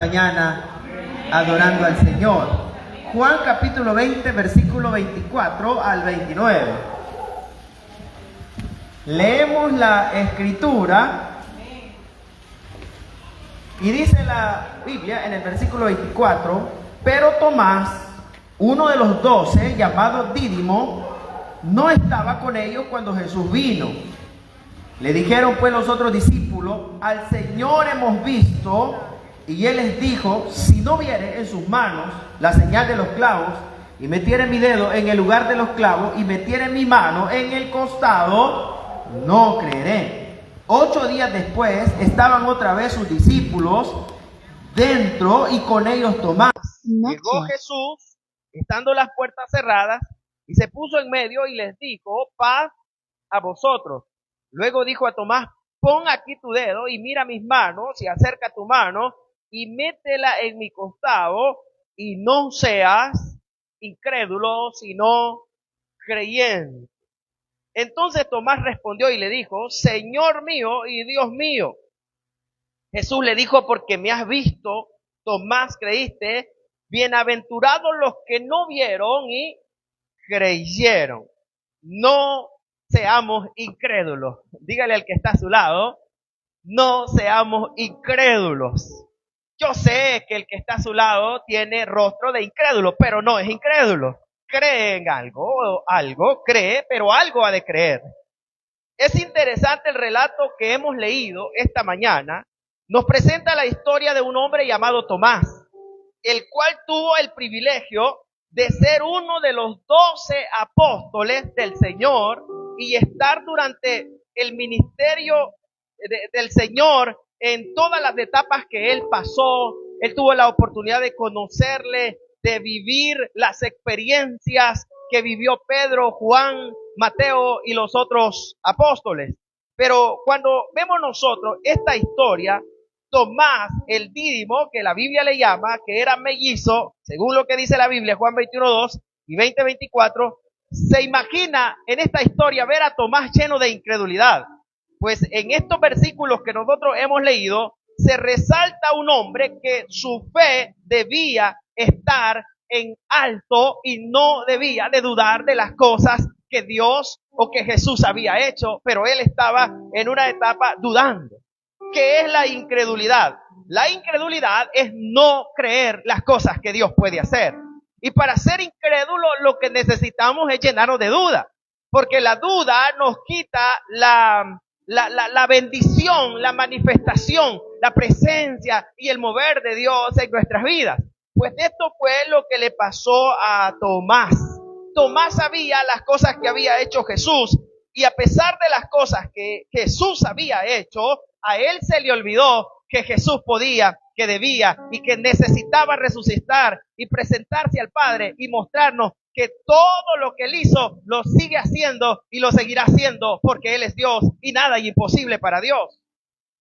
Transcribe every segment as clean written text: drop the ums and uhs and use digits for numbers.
Mañana adorando al Señor. Juan capítulo 20, versículo 24 al 29. Leemos la escritura y dice la Biblia en el versículo 24: pero Tomás, uno de los 12, llamado Dídimo, no estaba con ellos cuando Jesús vino. Le dijeron pues los otros discípulos: al Señor hemos visto. Y él les dijo: si no viere en sus manos la señal de los clavos, y metiere mi dedo en el lugar de los clavos, y metiere mi mano en el costado, no creeré. 8 días después estaban otra vez sus discípulos dentro, y con ellos Tomás. Llegó Jesús, estando las puertas cerradas, y se puso en medio y les dijo: paz a vosotros. Luego dijo a Tomás: pon aquí tu dedo y mira mis manos, y acerca tu mano y métela en mi costado, y no seas incrédulo, sino creyente. Entonces Tomás respondió y le dijo: Señor mío y Dios mío. Jesús le dijo: porque me has visto, Tomás, creíste. Bienaventurados los que no vieron y creyeron. No seamos incrédulos. Dígale al que está a su lado: no seamos incrédulos. Yo sé que el que está a su lado tiene rostro de incrédulo, pero no es incrédulo. Cree en algo, cree, pero algo ha de creer. Es interesante el relato que hemos leído esta mañana. Nos presenta la historia de un hombre llamado Tomás, el cual tuvo el privilegio de ser uno de los 12 apóstoles del Señor y estar durante el ministerio del Señor en todas las etapas que él pasó. Él tuvo la oportunidad de conocerle, de vivir las experiencias que vivió Pedro, Juan, Mateo y los otros apóstoles. Pero cuando vemos nosotros esta historia, Tomás, el Dídimo, que la Biblia le llama, que era mellizo, según lo que dice la Biblia, Juan 21:2 y 20:24, se imagina en esta historia ver a Tomás lleno de incredulidad. Pues en estos versículos que nosotros hemos leído, se resalta un hombre que su fe debía estar en alto y no debía de dudar de las cosas que Dios o que Jesús había hecho, pero él estaba en una etapa dudando. ¿Qué es la incredulidad? La incredulidad es no creer las cosas que Dios puede hacer. Y para ser incrédulo lo que necesitamos es llenarnos de duda, porque la duda nos quita la bendición, la manifestación, la presencia y el mover de Dios en nuestras vidas. Pues esto fue lo que le pasó a Tomás. Tomás sabía las cosas que había hecho Jesús, y a pesar de las cosas que Jesús había hecho, a él se le olvidó que Jesús podía, que debía y que necesitaba resucitar y presentarse al Padre y mostrarnos que todo lo que él hizo lo sigue haciendo y lo seguirá haciendo, porque él es Dios y nada es imposible para Dios.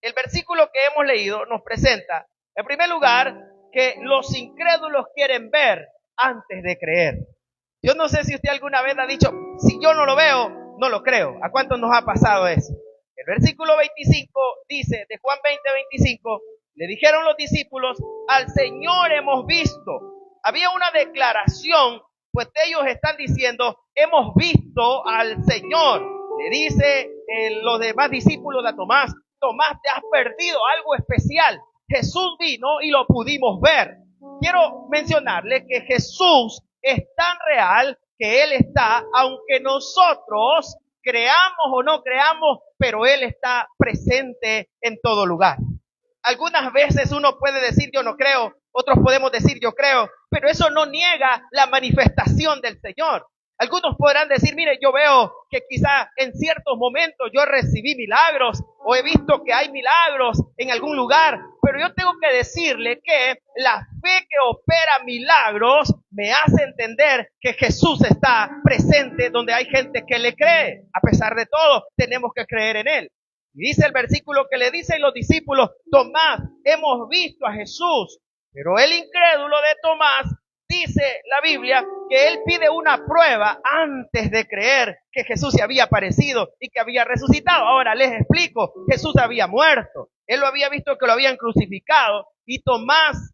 El versículo que hemos leído nos presenta, en primer lugar, que los incrédulos quieren ver antes de creer. Yo no sé si usted alguna vez ha dicho: si yo no lo veo, no lo creo. ¿A cuántos nos ha pasado eso? El versículo 25 dice, de Juan 20:25, le dijeron los discípulos: al Señor hemos visto. Había una declaración, pues ellos están diciendo: hemos visto al Señor. Le dice los demás discípulos a Tomás: Tomás, te has perdido algo especial. Jesús vino y lo pudimos ver. Quiero mencionarle que Jesús es tan real que Él está, aunque nosotros creamos o no creamos, pero Él está presente en todo lugar. Algunas veces uno puede decir yo no creo, otros podemos decir yo creo, pero eso no niega la manifestación del Señor. Algunos podrán decir: mire, yo veo que quizá en ciertos momentos yo recibí milagros o he visto que hay milagros en algún lugar, pero yo tengo que decirle que la fe que opera milagros me hace entender que Jesús está presente donde hay gente que le cree. A pesar de todo, tenemos que creer en Él. Y dice el versículo que le dicen los discípulos: Tomás, hemos visto a Jesús. Pero el incrédulo de Tomás, dice la Biblia, que él pide una prueba antes de creer que Jesús se había aparecido y que había resucitado. Ahora les explico: Jesús había muerto. Él lo había visto que lo habían crucificado Y Tomás,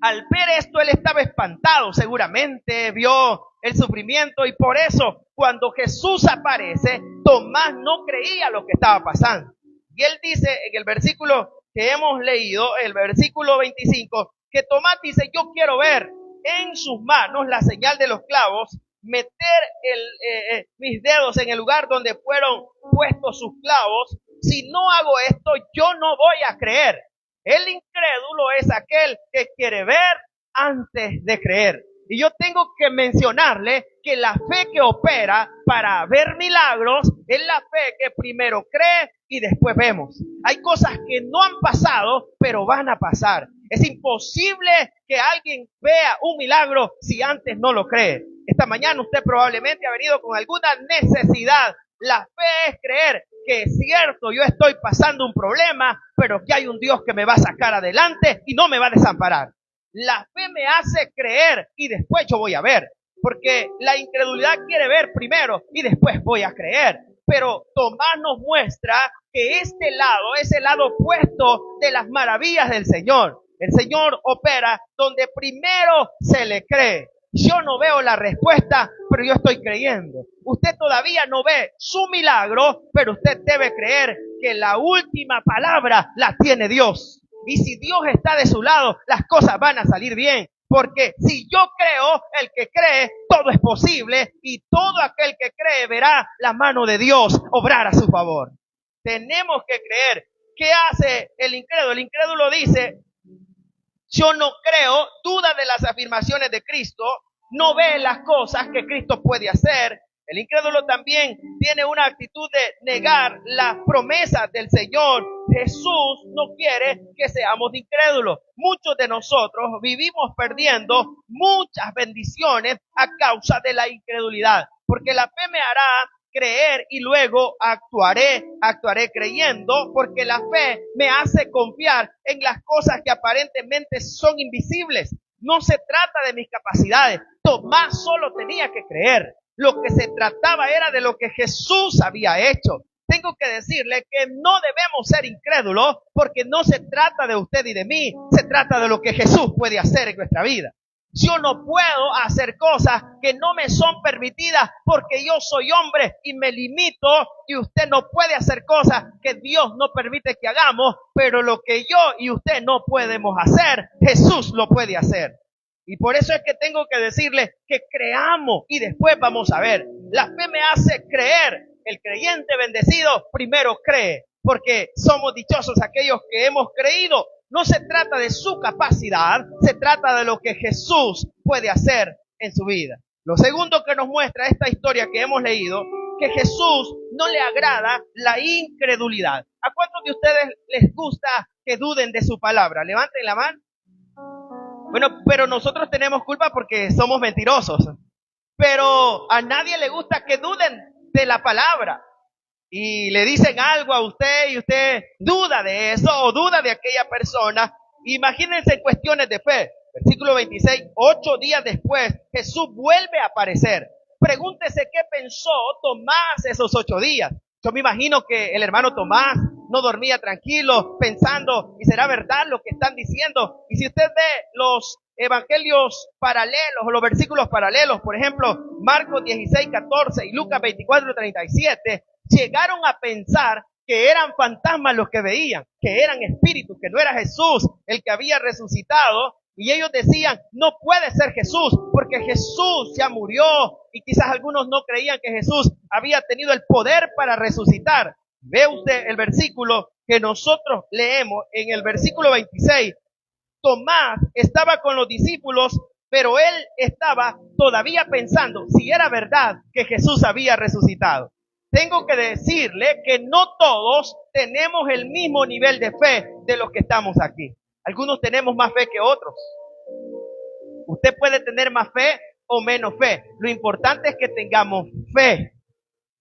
al ver esto, él estaba espantado, seguramente vio el sufrimiento, y por eso cuando Jesús aparece, Tomás no creía lo que estaba pasando. Y él dice en el versículo que hemos leído, el versículo 25, que Tomás dice: yo quiero ver en sus manos la señal de los clavos, meter mis dedos en el lugar donde fueron puestos sus clavos. Si no hago esto, yo no voy a creer. El incrédulo es aquel que quiere ver antes de creer. Y yo tengo que mencionarle que la fe que opera para ver milagros es la fe que primero cree y después vemos. Hay cosas que no han pasado, pero van a pasar. Es imposible que alguien vea un milagro si antes no lo cree. Esta mañana usted probablemente ha venido con alguna necesidad. La fe es creer que es cierto, yo estoy pasando un problema, pero que hay un Dios que me va a sacar adelante y no me va a desamparar. La fe me hace creer y después yo voy a ver, porque la incredulidad quiere ver primero y después voy a creer. Pero Tomás nos muestra que este lado es el lado opuesto de las maravillas del Señor. El Señor opera donde primero se le cree. Yo no veo la respuesta, pero yo estoy creyendo. Usted todavía no ve su milagro, pero usted debe creer que la última palabra la tiene Dios. Y si Dios está de su lado, las cosas van a salir bien. Porque si yo creo, el que cree, todo es posible. Y todo aquel que cree verá la mano de Dios obrar a su favor. Tenemos que creer. ¿Qué hace el incrédulo? El incrédulo dice: yo no creo, duda de las afirmaciones de Cristo, no ve las cosas que Cristo puede hacer. El incrédulo también tiene una actitud de negar las promesas del Señor. Jesús no quiere que seamos incrédulos. Muchos de nosotros vivimos perdiendo muchas bendiciones a causa de la incredulidad, porque la fe me hará creer y luego actuaré creyendo, porque la fe me hace confiar en las cosas que aparentemente son invisibles. No se trata de mis capacidades. Tomás solo tenía que creer. Lo que se trataba era de lo que Jesús había hecho. Tengo que decirle que no debemos ser incrédulos, porque no se trata de usted y de mí, se trata de lo que Jesús puede hacer en nuestra vida. Yo no puedo hacer cosas que no me son permitidas porque yo soy hombre y me limito, y usted no puede hacer cosas que Dios no permite que hagamos, pero lo que yo y usted no podemos hacer, Jesús lo puede hacer. Y por eso es que tengo que decirle que creamos y después vamos a ver. La fe me hace creer. El creyente bendecido primero cree, porque somos dichosos aquellos que hemos creído. No se trata de su capacidad, se trata de lo que Jesús puede hacer en su vida. Lo segundo que nos muestra esta historia que hemos leído, que Jesús no le agrada la incredulidad. ¿A cuántos de ustedes les gusta que duden de su palabra? Levanten la mano. Bueno, pero nosotros tenemos culpa porque somos mentirosos. Pero a nadie le gusta que duden de la palabra. Y le dicen algo a usted y usted duda de eso o duda de aquella persona. Imagínense en cuestiones de fe. Versículo 26, 8 días después, Jesús vuelve a aparecer. Pregúntese qué pensó Tomás esos 8 días. Yo me imagino que el hermano Tomás no dormía tranquilo pensando, ¿y será verdad lo que están diciendo? Y si usted ve los evangelios paralelos o los versículos paralelos, por ejemplo, Marcos 16, 14 y Lucas 24, 37, llegaron a pensar que eran fantasmas los que veían, que eran espíritus, que no era Jesús el que había resucitado. Y ellos decían, no puede ser Jesús, porque Jesús ya murió. Y quizás algunos no creían que Jesús había tenido el poder para resucitar. Ve usted el versículo que nosotros leemos en el versículo 26. Tomás estaba con los discípulos, pero él estaba todavía pensando si era verdad que Jesús había resucitado. Tengo que decirle que no todos tenemos el mismo nivel de fe de los que estamos aquí. Algunos tenemos más fe que otros. Usted puede tener más fe o menos fe. Lo importante es que tengamos fe.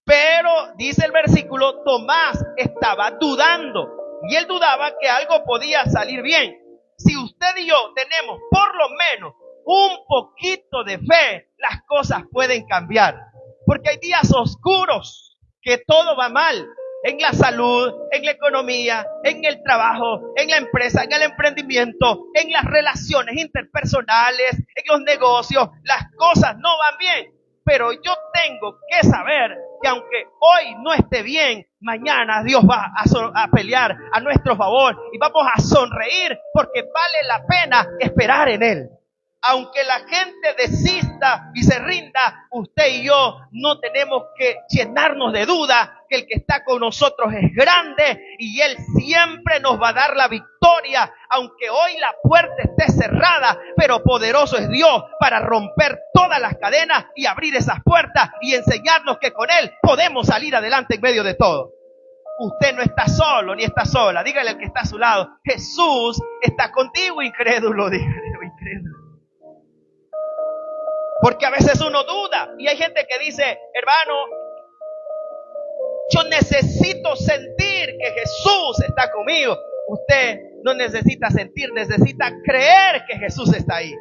Pero, dice el versículo, Tomás estaba dudando. Y él dudaba que algo podía salir bien. Si usted y yo tenemos por lo menos un poquito de fe, las cosas pueden cambiar. Porque hay días oscuros que todo va mal. en la salud, en la economía, en el trabajo, en la empresa, en el emprendimiento, en las relaciones interpersonales, en los negocios. Las cosas no van bien, pero yo tengo que saber que aunque hoy no esté bien, mañana Dios va a pelear a nuestro favor y vamos a sonreír porque vale la pena esperar en Él. Aunque la gente desista y se rinda, usted y yo no tenemos que llenarnos de duda que el que está con nosotros es grande y Él siempre nos va a dar la victoria. Aunque hoy la puerta esté cerrada, pero poderoso es Dios para romper todas las cadenas y abrir esas puertas y enseñarnos que con Él podemos salir adelante en medio de todo. Usted no está solo ni está sola. Dígale al que está a su lado: Jesús está contigo, incrédulo. Dígale, incrédulo. Porque a veces uno duda y hay gente que dice: hermano, yo necesito sentir que Jesús está conmigo. Usted no necesita sentir, necesita creer que Jesús está ahí.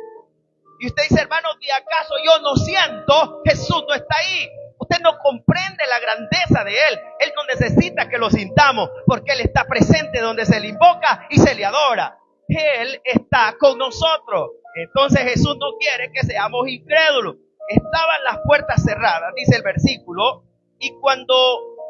Y usted dice: hermano, ¿y acaso yo no siento? Jesús no está ahí. Usted no comprende la grandeza de Él. Él no necesita que lo sintamos porque Él está presente donde se le invoca y se le adora. Él está con nosotros. Entonces Jesús no quiere que seamos incrédulos. Estaban las puertas cerradas, dice el versículo, y cuando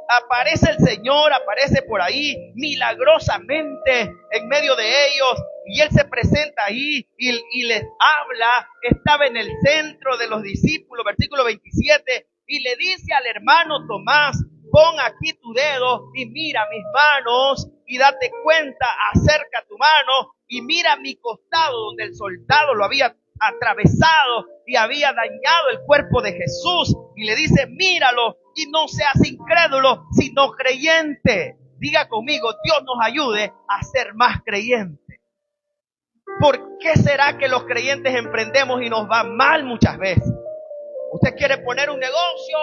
aparece el Señor, aparece por ahí milagrosamente en medio de ellos, y Él se presenta ahí y les habla. Estaba en el centro de los discípulos, versículo 27, y le dice al hermano Tomás: pon aquí tu dedo y mira mis manos y date cuenta, acerca tu mano y mira mi costado, donde el soldado lo había atravesado y había dañado el cuerpo de Jesús. Y le dice: míralo y no seas incrédulo, sino creyente. Diga conmigo: Dios nos ayude a ser más creyentes. ¿Por qué será que los creyentes emprendemos y nos va mal muchas veces? Usted quiere poner un negocio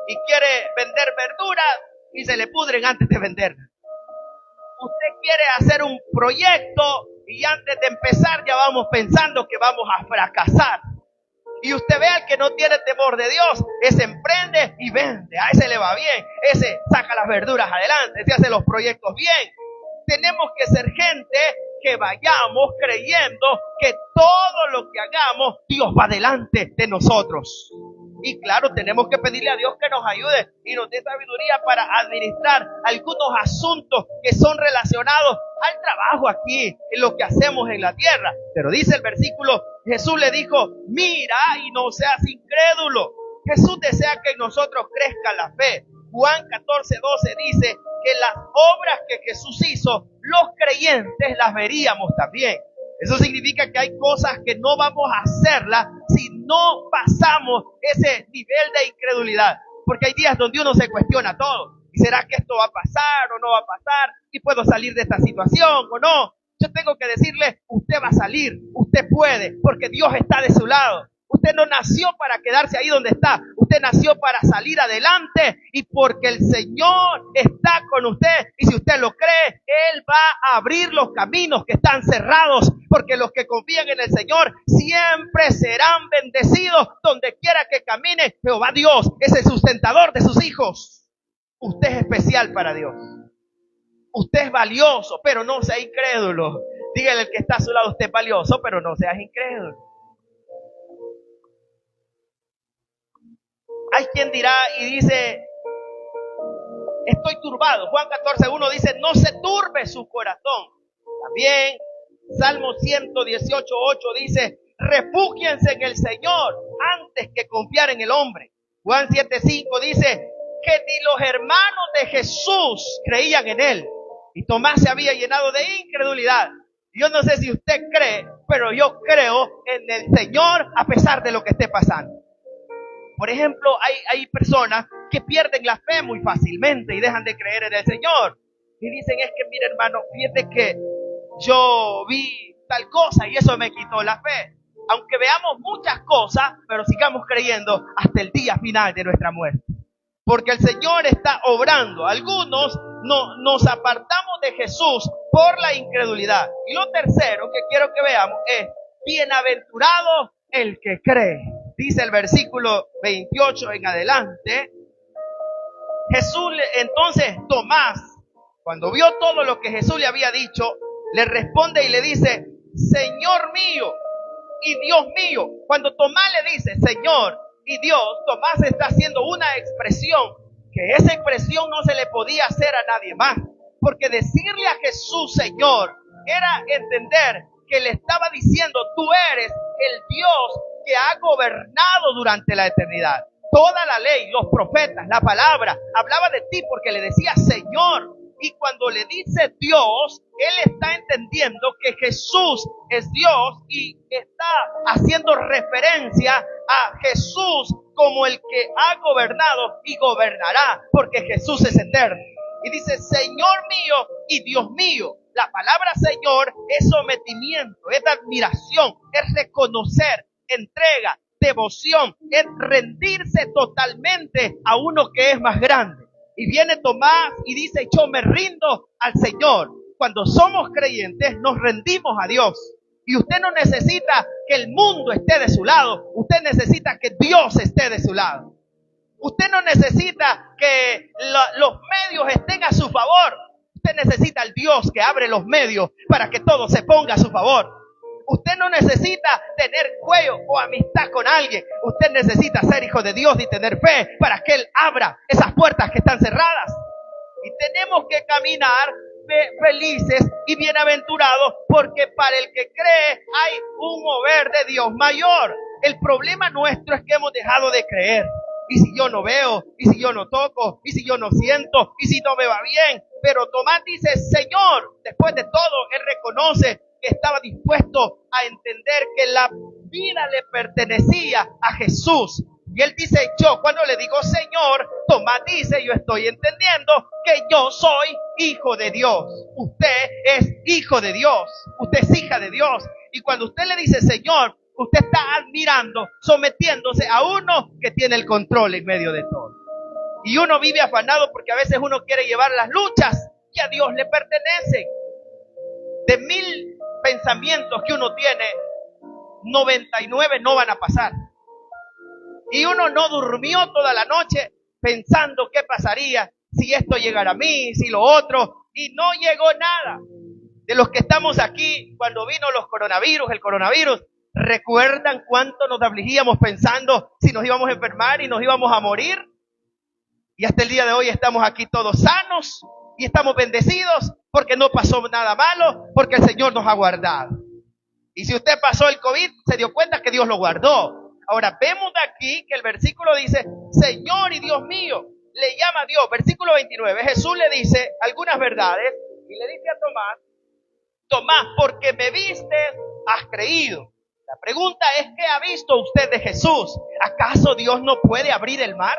y quiere vender verduras y se le pudren antes de venderlas. Usted quiere hacer un proyecto y antes de empezar ya vamos pensando que vamos a fracasar. Y usted ve al que no tiene temor de Dios, ese emprende y vende, a ese le va bien, ese saca las verduras adelante, ese hace los proyectos bien. Tenemos que ser gente que vayamos creyendo que todo lo que hagamos, Dios va delante de nosotros. Y claro, tenemos que pedirle a Dios que nos ayude y nos dé sabiduría para administrar algunos asuntos que son relacionados al trabajo aquí, en lo que hacemos en la tierra. Pero dice el versículo, Jesús le dijo: mira y no seas incrédulo. Jesús desea que en nosotros crezca la fe. Juan 14:12 dice que las obras que Jesús hizo, los creyentes las veríamos también. Eso significa que hay cosas que no vamos a hacerlas si no pasamos ese nivel de incredulidad. Porque hay días donde uno se cuestiona todo. ¿Y será que esto va a pasar o no va a pasar? ¿Y puedo salir de esta situación o no? Yo tengo que decirle: usted va a salir, usted puede, porque Dios está de su lado. Usted no nació para quedarse ahí donde está. Usted nació para salir adelante y porque el Señor está con usted. Y si usted lo cree, Él va a abrir los caminos que están cerrados. Porque los que confían en el Señor siempre serán bendecidos. Donde quiera que camine, Jehová Dios es el sustentador de sus hijos. Usted es especial para Dios. Usted es valioso, pero no sea incrédulo. Dígale al que está a su lado: usted es valioso, pero no seas incrédulo. Hay quien dirá y dice: estoy turbado. Juan 14:1 dice: no se turbe su corazón. También Salmo 118:8 dice: refúgiense en el Señor antes que confiar en el hombre. Juan 7:5 dice que ni los hermanos de Jesús creían en Él. Y Tomás se había llenado de incredulidad. Yo no sé si usted cree, pero yo creo en el Señor a pesar de lo que esté pasando. Por ejemplo, hay personas que pierden la fe muy fácilmente y dejan de creer en el Señor. Y dicen: es que mira, hermano, fíjate que yo vi tal cosa y eso me quitó la fe. Aunque veamos muchas cosas, pero sigamos creyendo hasta el día final de nuestra muerte. Porque el Señor está obrando. Algunos nos apartamos de Jesús por la incredulidad. Y lo tercero que quiero que veamos es: bienaventurado el que cree. Dice el versículo 28 en adelante: Entonces Tomás, cuando vio todo lo que Jesús le había dicho, le responde y le dice, Señor mío y Dios mío. Cuando Tomás le dice Señor y Dios, Tomás está haciendo una expresión, que esa expresión no se le podía hacer a nadie más, porque decirle a Jesús Señor era entender que le estaba diciendo, tú eres el Dios que ha gobernado durante la eternidad. Toda la ley, los profetas, la palabra, hablaba de ti porque le decía Señor. Y cuando le dice Dios, él está entendiendo que Jesús es Dios y está haciendo referencia a Jesús como el que ha gobernado y gobernará, porque Jesús es eterno. Y dice, Señor mío y Dios mío. La palabra Señor es sometimiento, es admiración, es reconocer, entrega, devoción, es rendirse totalmente a uno que es más grande. Y viene Tomás y dice, yo me rindo al Señor. Cuando somos creyentes nos rendimos a Dios. Y usted no necesita que el mundo esté de su lado, usted necesita que Dios esté de su lado. Usted no necesita que los medios estén a su favor. Usted necesita al Dios que abre los medios para que todo se ponga a su favor. Usted no necesita tener cuello o amistad con alguien. Usted necesita ser hijo de Dios y tener fe para que Él abra esas puertas que están cerradas. Y tenemos que caminar felices y bienaventurados, porque para el que cree hay un mover de Dios mayor. El problema nuestro es que hemos dejado de creer. Y si yo no veo, y si yo no toco, y si yo no siento, y si no me va bien. Pero Tomás dice, Señor, después de todo, él reconoce que estaba dispuesto a entender que la vida le pertenecía a Jesús. Y él dice, yo cuando le digo Señor, Tomás dice, yo estoy entendiendo que yo soy hijo de Dios. Usted es hijo de Dios. Usted es hija de Dios. Y cuando usted le dice Señor, usted está admirando, sometiéndose a uno que tiene el control en medio de todo. Y uno vive afanado porque a veces uno quiere llevar las luchas que a Dios le pertenecen. De 1000 pensamientos que uno tiene, 99 no van a pasar. Y uno no durmió toda la noche pensando qué pasaría si esto llegara a mí, si lo otro, y no llegó nada. De los que estamos aquí, cuando vino el coronavirus, ¿recuerdan cuánto nos afligíamos pensando si nos íbamos a enfermar y nos íbamos a morir? Y hasta el día de hoy estamos aquí todos sanos y estamos bendecidos porque no pasó nada malo, porque el Señor nos ha guardado. Y si usted pasó el COVID, se dio cuenta que Dios lo guardó. Ahora vemos de aquí que el versículo dice, Señor y Dios mío, le llama a Dios. Versículo 29, Jesús le dice algunas verdades y le dice a Tomás, Tomás, porque me viste, has creído. La pregunta es, ¿qué ha visto usted de Jesús? ¿Acaso Dios no puede abrir el mar?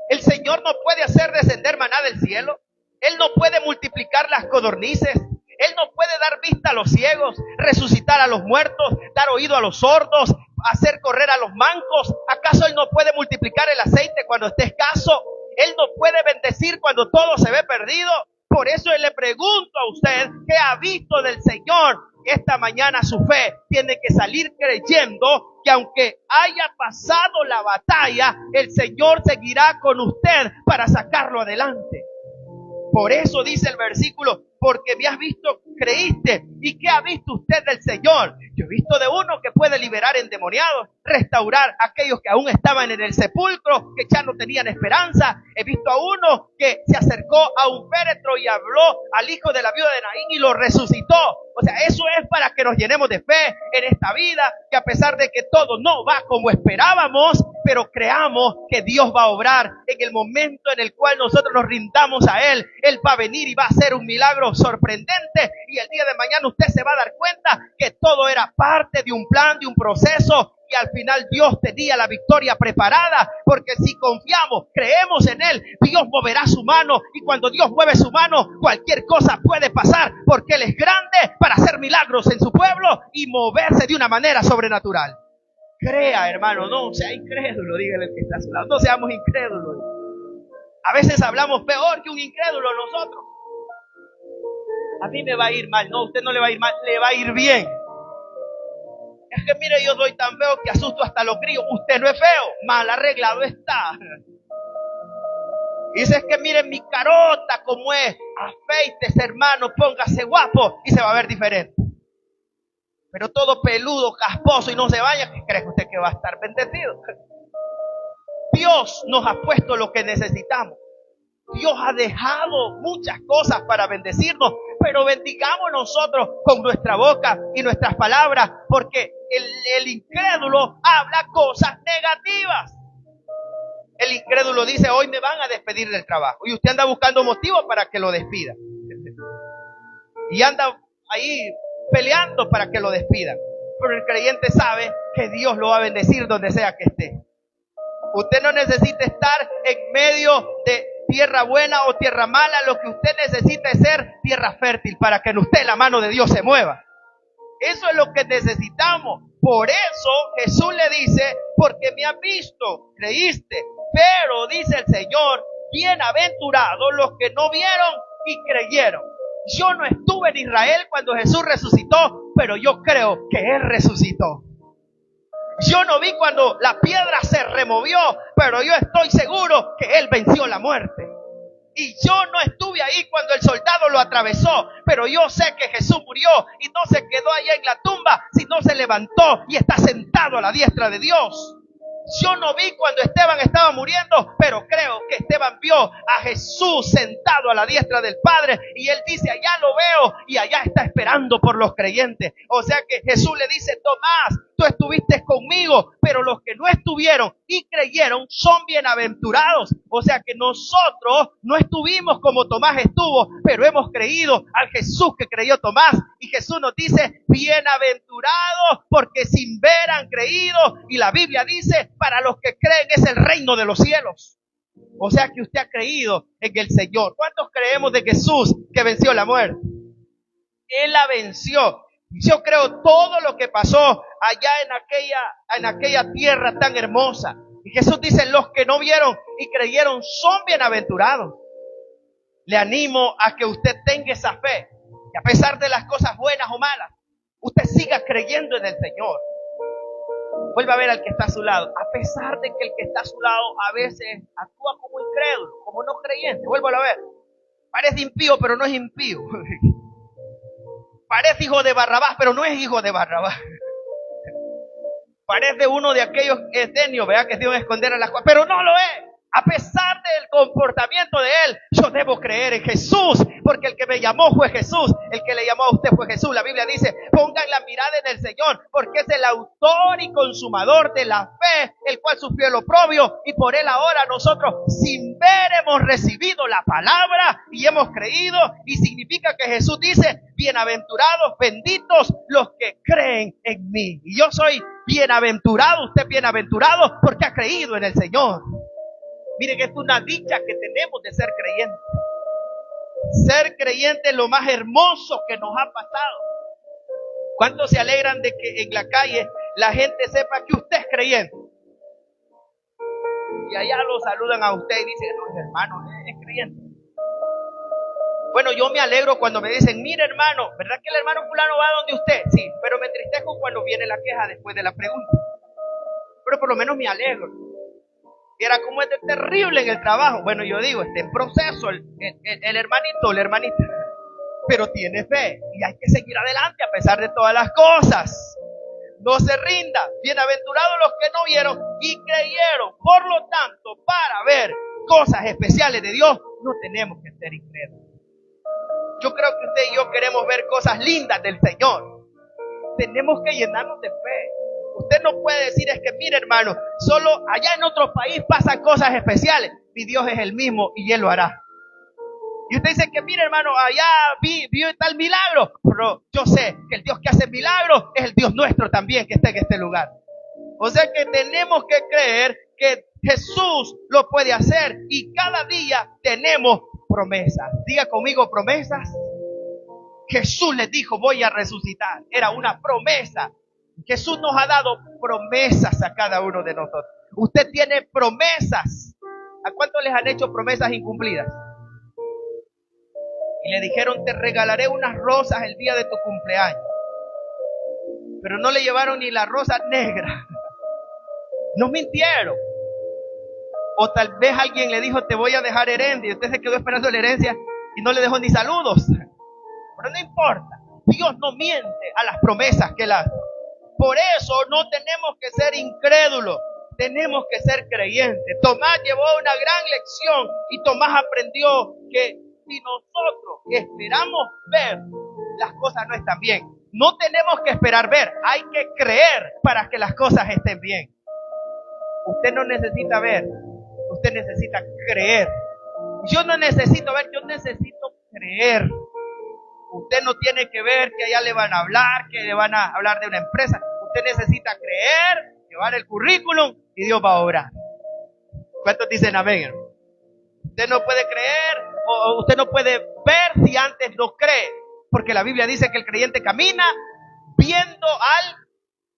¿El Señor no puede hacer descender maná del cielo? ¿Él no puede multiplicar las codornices? ¿Él no puede dar vista a los ciegos, resucitar a los muertos, dar oído a los sordos, hacer correr a los mancos? ¿Acaso Él no puede multiplicar el aceite cuando esté escaso? ¿Él no puede bendecir cuando todo se ve perdido? Por eso le pregunto a usted, ¿qué ha visto del Señor? Esta mañana su fe tiene que salir creyendo que aunque haya pasado la batalla, el Señor seguirá con usted para sacarlo adelante. Por eso dice el versículo, porque me has visto, creíste. ¿Y qué ha visto usted del Señor? Yo he visto de uno que puede liberar endemoniados, restaurar a aquellos que aún estaban en el sepulcro, que ya no tenían esperanza. He visto a uno que se acercó a un féretro y habló al hijo de la viuda de Naín y lo resucitó. O sea, eso es para que nos llenemos de fe en esta vida, que a pesar de que todo no va como esperábamos, pero creamos que Dios va a obrar en el momento en el cual nosotros nos rindamos a Él. Él va a venir y va a hacer un milagro sorprendente, y el día de mañana usted se va a dar cuenta que todo era parte de un plan, de un proceso, y al final Dios tenía la victoria preparada, porque si confiamos, creemos en Él, Dios moverá su mano, y cuando Dios mueve su mano, cualquier cosa puede pasar, porque Él es grande para hacer milagros en su pueblo y moverse de una manera sobrenatural. Crea, hermano, no sea incrédulo, dígale al que está a su lado, no seamos incrédulos. A veces hablamos peor que un incrédulo nosotros. A mí me va a ir mal. No, usted no le va a ir mal, le va a ir bien. Es que mire, yo soy tan feo que asusto hasta los críos. Usted no es feo, mal arreglado está. Y dices que miren mi carota como es. Afeites, hermano, póngase guapo y se va a ver diferente. Pero todo peludo, casposo y no se vaya, ¿qué cree usted que va a estar bendecido? Dios nos ha puesto lo que necesitamos. Dios ha dejado muchas cosas para bendecirnos, pero bendigamos nosotros con nuestra boca y nuestras palabras, porque el incrédulo habla cosas negativas. El incrédulo dice, hoy me van a despedir del trabajo, y usted anda buscando motivos para que lo despidan. Y anda ahí peleando para que lo despidan. Pero el creyente sabe que Dios lo va a bendecir donde sea que esté. Usted no necesita estar en medio de tierra buena o tierra mala. Lo que usted necesita es ser tierra fértil para que en usted la mano de Dios se mueva. Eso es lo que necesitamos. Por eso Jesús le dice, porque me has visto, creíste. Pero dice el Señor, bienaventurados los que no vieron y creyeron. Yo no estuve en Israel cuando Jesús resucitó, pero yo creo que Él resucitó. Yo no vi cuando la piedra se removió, pero yo estoy seguro que Él venció la muerte. Y yo no estuve ahí cuando el soldado lo atravesó, pero yo sé que Jesús murió y no se quedó allá en la tumba, sino se levantó y está sentado a la diestra de Dios. Yo no vi cuando Esteban estaba muriendo, pero creo que Esteban vio a Jesús sentado a la diestra del Padre y él dice, allá lo veo y allá está esperando por los creyentes. O sea que Jesús le dice, Tomás, tú estuviste conmigo, pero los que no estuvieron y creyeron son bienaventurados. O sea que nosotros no estuvimos como Tomás estuvo, pero hemos creído al Jesús que creyó Tomás. Y Jesús nos dice, bienaventurados porque sin ver han creído. Y la Biblia dice, para los que creen es el reino de los cielos. O sea que usted ha creído en el Señor. ¿Cuántos creemos de Jesús que venció la muerte? Él la venció. Yo creo todo lo que pasó allá en aquella tierra tan hermosa. Y Jesús dice, los que no vieron y creyeron son bienaventurados. Le animo a que usted tenga esa fe. Y a pesar de las cosas buenas o malas, usted siga creyendo en el Señor. Vuelva a ver al que está a su lado. A pesar de que el que está a su lado a veces actúa como incrédulo, como no creyente. Vuélvalo a ver. Parece impío, pero no es impío. Parece hijo de Barrabás, pero no es hijo de Barrabás. Parece uno de aquellos etenios, ¿verdad? Que se iban a esconder a las cosas, pero no lo es. A pesar del comportamiento de él, yo debo creer en Jesús, porque el que me llamó fue Jesús, el que le llamó a usted fue Jesús. La Biblia dice, pongan la mirada en el Señor, porque es el autor y consumador de la fe, el cual sufrió el oprobio, y por él ahora nosotros sin ver hemos recibido la palabra y hemos creído, y significa que Jesús dice, bienaventurados, benditos los que creen en mí. Y yo soy bienaventurado, usted bienaventurado, porque ha creído en el Señor. Miren, es una dicha que tenemos de ser creyentes. Ser creyente es lo más hermoso que nos ha pasado. ¿Cuántos se alegran de que en la calle la gente sepa que usted es creyente? Y allá lo saludan a usted y dicen, no, hermano, es creyente. Bueno, yo me alegro cuando me dicen, mire hermano, ¿verdad que el hermano fulano va donde usted? Sí, pero me entristezco cuando viene la queja después de la pregunta. Pero por lo menos me alegro. Era como es de terrible en el trabajo. Bueno, yo digo, está en proceso el hermanito o la hermanita, pero tiene fe y hay que seguir adelante a pesar de todas las cosas. No se rinda. Bienaventurados los que no vieron y creyeron. Por lo tanto, para ver cosas especiales de Dios, no tenemos que ser incrédulos. Yo creo que usted y yo queremos ver cosas lindas del Señor. Tenemos que llenarnos de fe. Usted no puede decir, es que mire hermano, solo allá en otro país pasan cosas especiales. Mi Dios es el mismo y Él lo hará. Y usted dice que mire hermano, allá vio tal milagro. Pero yo sé que el Dios que hace milagros es el Dios nuestro también que está en este lugar. O sea que tenemos que creer que Jesús lo puede hacer y cada día tenemos promesas. Diga conmigo promesas. Jesús les dijo, voy a resucitar. Era una promesa. Jesús nos ha dado promesas a cada uno de nosotros. Usted tiene promesas. ¿A cuántos les han hecho promesas incumplidas? Y le dijeron, te regalaré unas rosas el día de tu cumpleaños. Pero no le llevaron ni la rosa negra. Nos mintieron. O tal vez alguien le dijo, te voy a dejar herencia, y usted se quedó esperando la herencia y no le dejó ni saludos. Pero no importa, Dios no miente a las promesas que Él hace. Por eso no tenemos que ser incrédulos, tenemos que ser creyentes. Tomás llevó una gran lección y Tomás aprendió que si nosotros esperamos ver, las cosas no están bien. No tenemos que esperar ver, hay que creer para que las cosas estén bien. Usted no necesita ver, usted necesita creer. Yo no necesito ver, yo necesito creer. Usted no tiene que ver que allá le van a hablar, que le van a hablar de una empresa. Usted necesita creer, llevar el currículum y Dios va a obrar. ¿Cuántos dicen amén? Usted no puede creer o usted no puede ver si antes no cree. Porque la Biblia dice que el creyente camina viendo al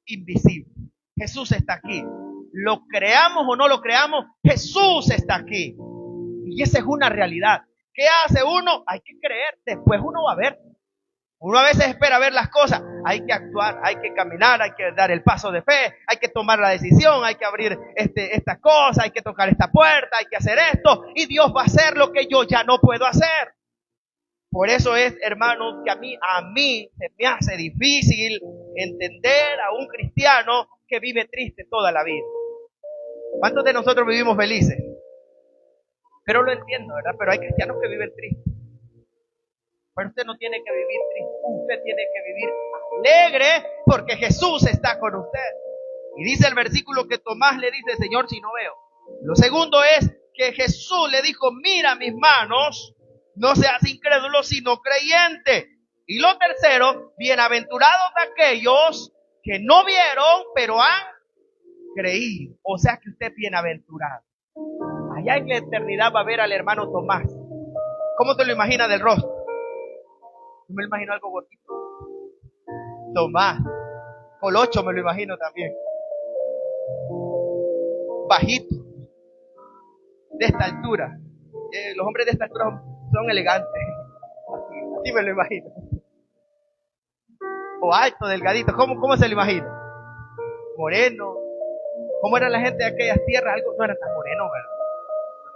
invisible. Jesús está aquí. Lo creamos o no lo creamos, Jesús está aquí. Y esa es una realidad. ¿Qué hace uno? Hay que creer, después uno va a ver. Uno a veces espera ver las cosas. Hay que actuar, hay que caminar, hay que dar el paso de fe, hay que tomar la decisión, hay que abrir esta cosa, hay que tocar esta puerta, hay que hacer esto. Y Dios va a hacer lo que yo ya no puedo hacer. Por eso es, hermanos, que a mí se me hace difícil entender a un cristiano que vive triste toda la vida. ¿Cuántos de nosotros vivimos felices? Pero lo entiendo, ¿verdad? Pero hay cristianos que viven tristes. Pero usted no tiene que vivir triste. Usted tiene que vivir alegre porque Jesús está con usted. Y dice el versículo que Tomás le dice, Señor, si no veo. Lo segundo es que Jesús le dijo, mira mis manos, no seas incrédulo sino creyente. Y lo tercero, bienaventurados aquellos que no vieron, pero han creído. O sea que usted es bienaventurado. Allá en la eternidad va a ver al hermano Tomás. ¿Cómo te lo imaginas del rostro? Yo me lo imagino algo bonito. Tomás. Colocho me lo imagino también. Bajito. De esta altura. Los hombres de esta altura son elegantes. Así me lo imagino. O alto, delgadito. ¿Cómo se lo imagina? Moreno. ¿Cómo era la gente de aquellas tierras? Algo no era tan moreno, ¿verdad?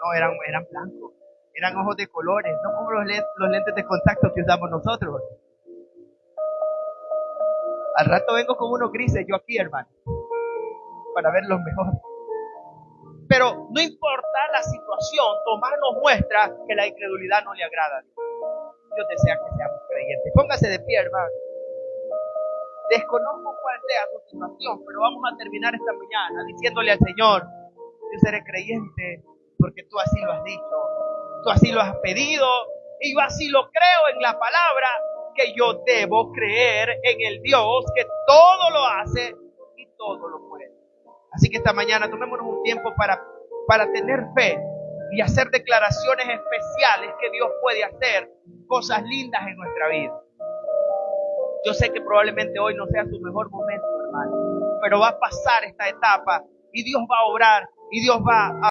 No, eran blancos. Eran ojos de colores. No como los lentes de contacto que usamos nosotros. Al rato vengo con unos grises yo aquí, hermano. Para verlos mejor. Pero no importa la situación, Tomás nos muestra que la incredulidad no le agrada a Dios. Dios desea que seamos creyentes. Póngase de pie, hermano. Desconozco cuál sea su situación, pero vamos a terminar esta mañana diciéndole al Señor, yo seré creyente porque tú así lo has dicho, tú así lo has pedido y yo así lo creo en la palabra, que yo debo creer en el Dios que todo lo hace y todo lo puede. Así que esta mañana tomémonos un tiempo para tener fe y hacer declaraciones especiales que Dios puede hacer, cosas lindas en nuestra vida. Yo sé que probablemente hoy no sea su mejor momento, hermano, pero va a pasar esta etapa y Dios va a obrar y Dios va a